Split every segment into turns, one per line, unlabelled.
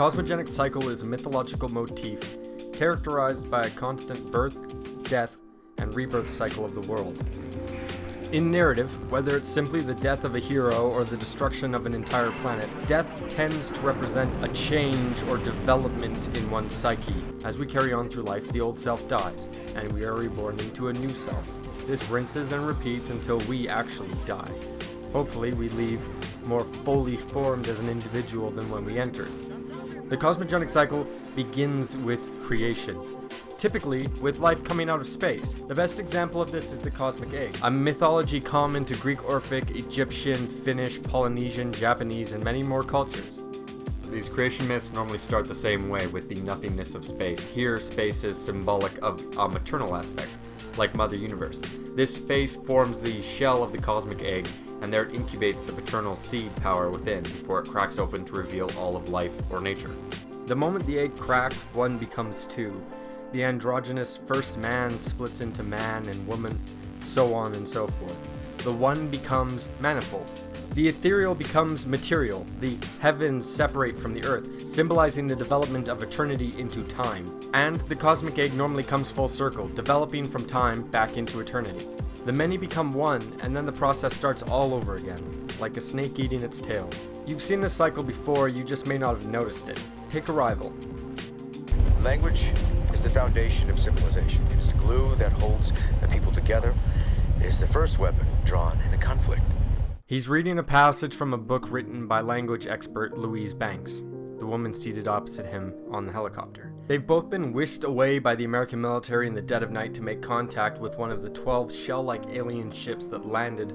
cosmogenic cycle is a mythological motif characterized by a constant birth, death, and rebirth cycle of the world. In narrative, whether it's simply the death of a hero or the destruction of an entire planet, death tends to represent a change or development in one's psyche. As we carry on through life, the old self dies, and we are reborn into a new self. This rinses and repeats until we actually die. Hopefully, we leave more fully formed as an individual than when we entered. The cosmogenic cycle begins with creation, typically with life coming out of space. The best example of this is the cosmic egg, a mythology common to Greek, Orphic, Egyptian, Finnish, Polynesian, Japanese, and many more cultures. These creation myths normally start the same way, with the nothingness of space. Here, space is symbolic of a maternal aspect, like Mother Universe. This space forms the shell of the cosmic egg, and there it incubates the paternal seed power within before it cracks open to reveal all of life or nature. The moment the egg cracks, one becomes two. The androgynous first man splits into man and woman, so on and so forth. The one becomes manifold. The ethereal becomes material. The heavens separate from the earth, symbolizing the development of eternity into time. And the cosmic egg normally comes full circle, developing from time back into eternity. The many become one, and then the process starts all over again, like a snake eating its tail. You've seen this cycle before, you just may not have noticed it. Take arrival.
Language is the foundation of civilization. It is the glue that holds the people together. It is the first weapon drawn in a conflict.
He's reading a passage from a book written by language expert Louise Banks, the woman seated opposite him on the helicopter. They've both been whisked away by the American military in the dead of night to make contact with one of the 12 shell-like alien ships that landed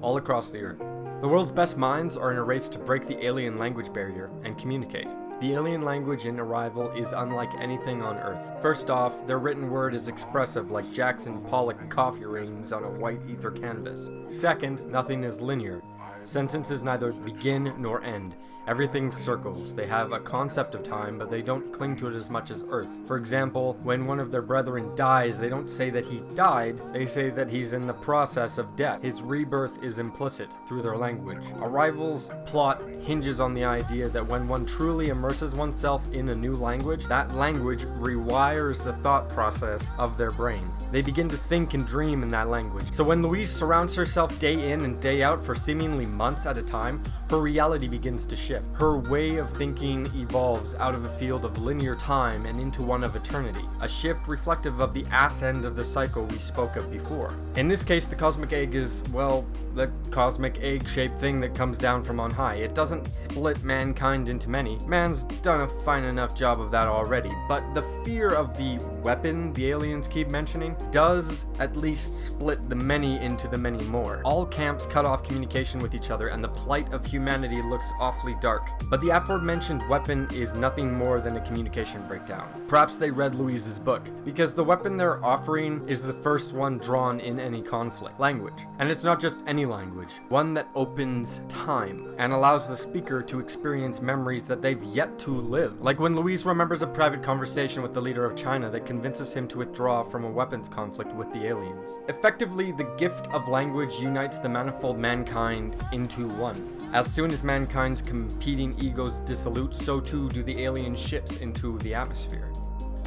all across the Earth. The world's best minds are in a race to break the alien language barrier and communicate. The alien language in Arrival is unlike anything on Earth. First off, their written word is expressive, like Jackson Pollock coffee rings on a white ether canvas. Second, nothing is linear. Sentences neither begin nor end. Everything circles. They have a concept of time, but they don't cling to it as much as Earth. For example, when one of their brethren dies, they don't say that he died, they say that he's in the process of death. His rebirth is implicit through their language. Arrival's plot hinges on the idea that when one truly immerses oneself in a new language, that language rewires the thought process of their brain. They begin to think and dream in that language. So when Louise surrounds herself day in and day out for seemingly months at a time, her reality begins to shift. Her way of thinking evolves out of a field of linear time and into one of eternity, a shift reflective of the ass end of the cycle we spoke of before. In this case, the cosmic egg is, well, the cosmic egg-shaped thing that comes down from on high. It doesn't split mankind into many. Man's done a fine enough job of that already, but the fear of the weapon the aliens keep mentioning does at least split the many into the many more. All camps cut off communication with each other, and the plight of humanity looks awfully dark. But the aforementioned weapon is nothing more than a communication breakdown. Perhaps they read Louise's book, because the weapon they're offering is the first one drawn in any conflict. Language. And it's not just any language. One that opens time and allows the speaker to experience memories that they've yet to live. Like when Louise remembers a private conversation with the leader of China that convinces him to withdraw from a weapons conflict with the aliens. Effectively, the gift of language unites the manifold mankind into one. As soon as mankind's competing egos dissolute, so too do the alien ships into the atmosphere.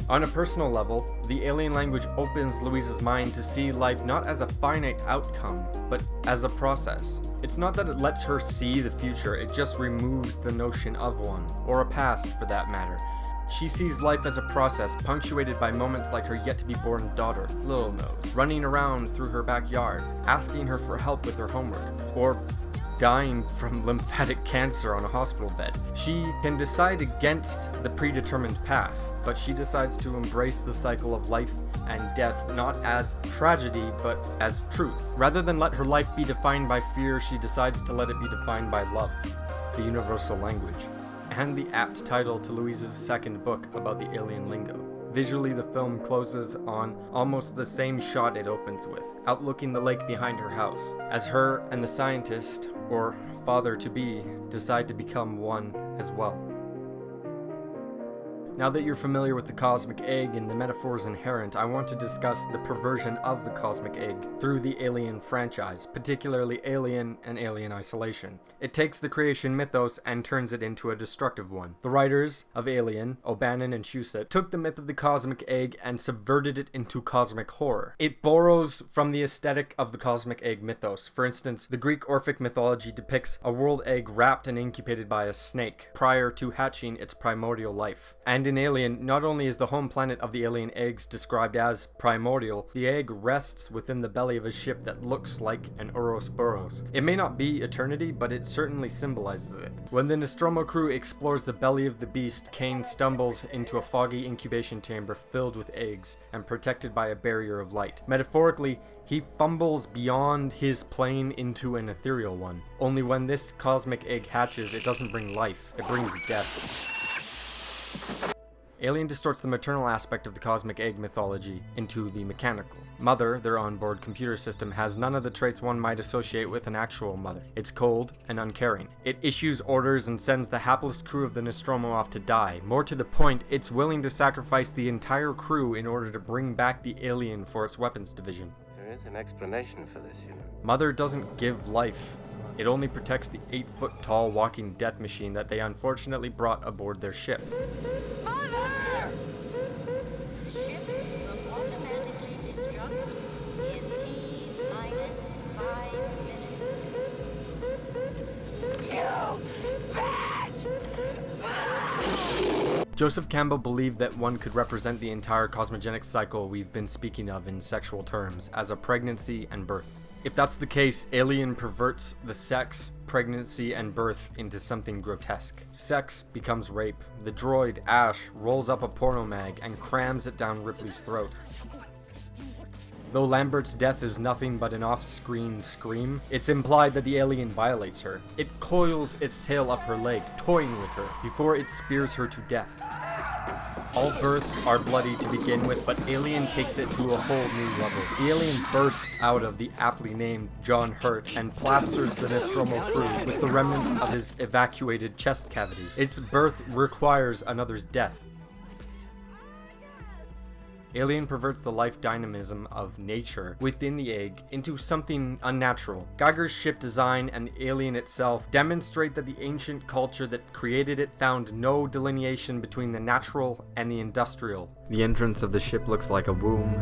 On a personal level, the alien language opens Louise's mind to see life not as a finite outcome, but as a process. It's not that it lets her see the future, it just removes the notion of one, or a past for that matter. She sees life as a process punctuated by moments like her yet-to-be-born daughter, Little Nose, running around through her backyard, asking her for help with her homework, or dying from lymphatic cancer on a hospital bed. She can decide against the predetermined path, but she decides to embrace the cycle of life and death not as tragedy, but as truth. Rather than let her life be defined by fear, she decides to let it be defined by love, the universal language, and the apt title to Louise's second book about the alien lingo. Visually, the film closes on almost the same shot it opens with, outlooking the lake behind her house, as her and the scientist, or father-to-be, decide to become one as well. Now that you're familiar with the cosmic egg and the metaphors inherent, I want to discuss the perversion of the cosmic egg through the Alien franchise, particularly Alien and Alien Isolation. It takes the creation mythos and turns it into a destructive one. The writers of Alien, O'Bannon and Shusett, took the myth of the cosmic egg and subverted it into cosmic horror. It borrows from the aesthetic of the cosmic egg mythos. For instance, the Greek Orphic mythology depicts a world egg wrapped and incubated by a snake prior to hatching its primordial life. And in Alien, not only is the home planet of the alien eggs described as primordial, the egg rests within the belly of a ship that looks like an Ouroboros. It may not be eternity, but it certainly symbolizes it. When the Nostromo crew explores the belly of the beast, Kane stumbles into a foggy incubation chamber filled with eggs and protected by a barrier of light. Metaphorically, he fumbles beyond his plane into an ethereal one. Only when this cosmic egg hatches, it doesn't bring life, it brings death. Alien distorts the maternal aspect of the cosmic egg mythology into the mechanical. Mother, their onboard computer system, has none of the traits one might associate with an actual mother. It's cold and uncaring. It issues orders and sends the hapless crew of the Nostromo off to die. More to the point, it's willing to sacrifice the entire crew in order to bring back the alien for its weapons division.
There is an explanation for this, you know.
Mother doesn't give life. It only protects the 8-foot-tall walking death machine that they unfortunately brought aboard their ship.
Mother! The ship will automatically destruct in T-5 minutes. You bitch!
Joseph Campbell believed that one could represent the entire cosmogenic cycle we've been speaking of in sexual terms as a pregnancy and birth. If that's the case, Alien perverts the sex, pregnancy, and birth into something grotesque. Sex becomes rape. The droid, Ash, rolls up a porno mag and crams it down Ripley's throat. Though Lambert's death is nothing but an off-screen scream, it's implied that the alien violates her. It coils its tail up her leg, toying with her, before it spears her to death. All births are bloody to begin with, but Alien takes it to a whole new level. The alien bursts out of the aptly named John Hurt and plasters the Nostromo crew with the remnants of his evacuated chest cavity. Its birth requires another's death. Alien perverts the life dynamism of nature within the egg into something unnatural. Geiger's ship design and the alien itself demonstrate that the ancient culture that created it found no delineation between the natural and the industrial. The entrance of the ship looks like a womb,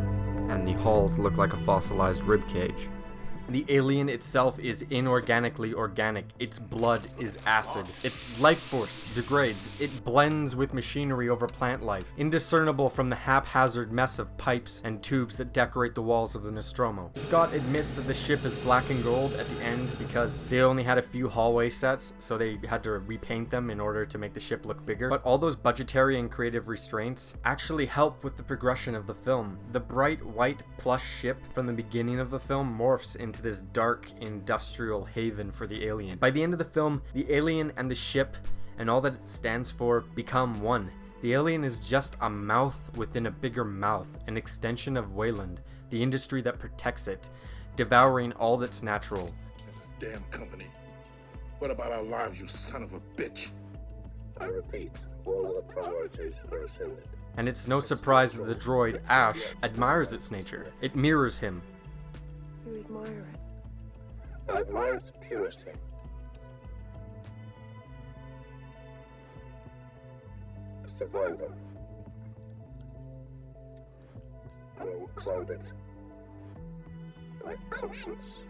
and the halls look like a fossilized ribcage. The alien itself is inorganically organic. Its blood is acid. Its life force degrades. It blends with machinery over plant life, indiscernible from the haphazard mess of pipes and tubes that decorate the walls of the Nostromo. Scott admits that the ship is black and gold at the end because they only had a few hallway sets, so they had to repaint them in order to make the ship look bigger. But all those budgetary and creative restraints actually help with the progression of the film. The bright white plush ship from the beginning of the film morphs into this dark industrial haven for the alien. By the end of the film, the alien and the ship and all that it stands for become one. The alien is just a mouth within a bigger mouth, an extension of Wayland, the industry that protects it, devouring all that's natural.
Damn company. What about our lives, you son of a bitch?
I repeat, all other priorities are ascended.
And it's no surprise that the droid, Ash, admires its nature. It mirrors him.
You admire it.
I admire its purity. A survivor. Unclouded by conscience,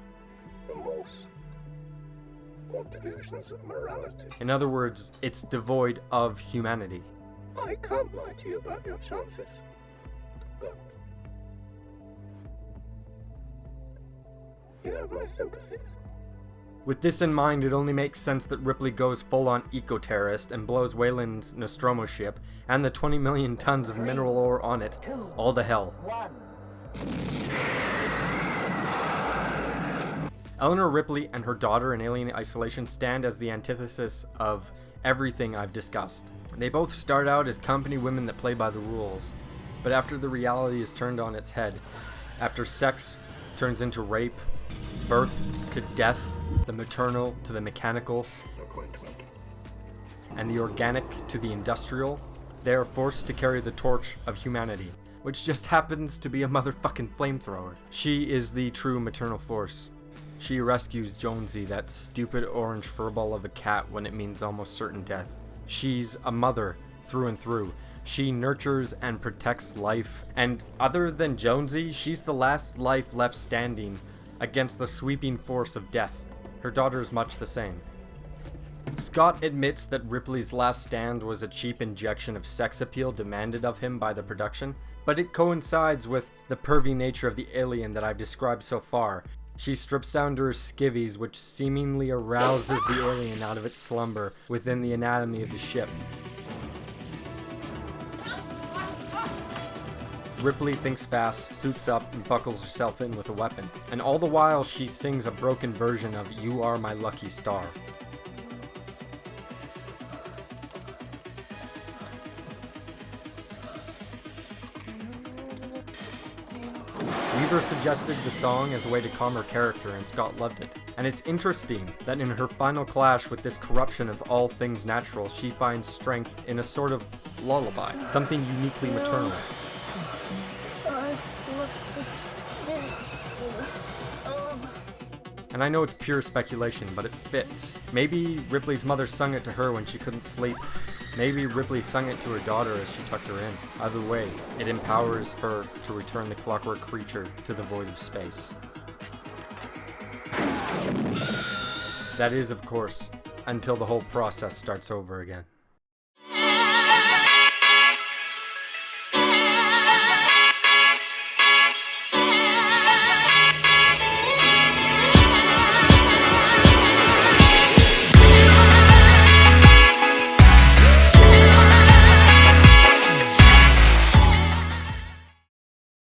remorse, or delusions of morality.
In other words, it's devoid of humanity.
I can't lie to you about your chances, but you have my sympathies.
With this in mind, it only makes sense that Ripley goes full-on eco-terrorist and blows Wayland's Nostromo ship and the 20 million tons of mineral ore on it all to hell. Eleanor Ripley and her daughter in Alien Isolation stand as the antithesis of everything I've discussed. They both start out as company women that play by the rules, but after the reality is turned on its head, after sex turns into rape, birth to death, the maternal to the mechanical, and the organic to the industrial, They are forced to carry the torch of humanity, which just happens to be a motherfucking flamethrower. She is the true maternal force. She rescues Jonesy, that stupid orange furball of a cat, when it means almost certain death. She's a mother through and through. She nurtures and protects life, and other than Jonesy, she's the last life left standing against the sweeping force of death. Her daughter is much the same. Scott admits that Ripley's last stand was a cheap injection of sex appeal demanded of him by the production, but it coincides with the pervy nature of the alien that I've described so far. She strips down to her skivvies, which seemingly arouses the alien out of its slumber within the anatomy of the ship. Ripley thinks fast, suits up, and buckles herself in with a weapon, and all the while she sings a broken version of "You Are My Lucky Star." Weaver suggested the song as a way to calm her character, and Scott loved it. And it's interesting that in her final clash with this corruption of all things natural, she finds strength in a sort of lullaby, something uniquely maternal. And I know it's pure speculation, but it fits. Maybe Ripley's mother sung it to her when she couldn't sleep. Maybe Ripley sung it to her daughter as she tucked her in. Either way, it empowers her to return the clockwork creature to the void of space. That is, of course, until the whole process starts over again.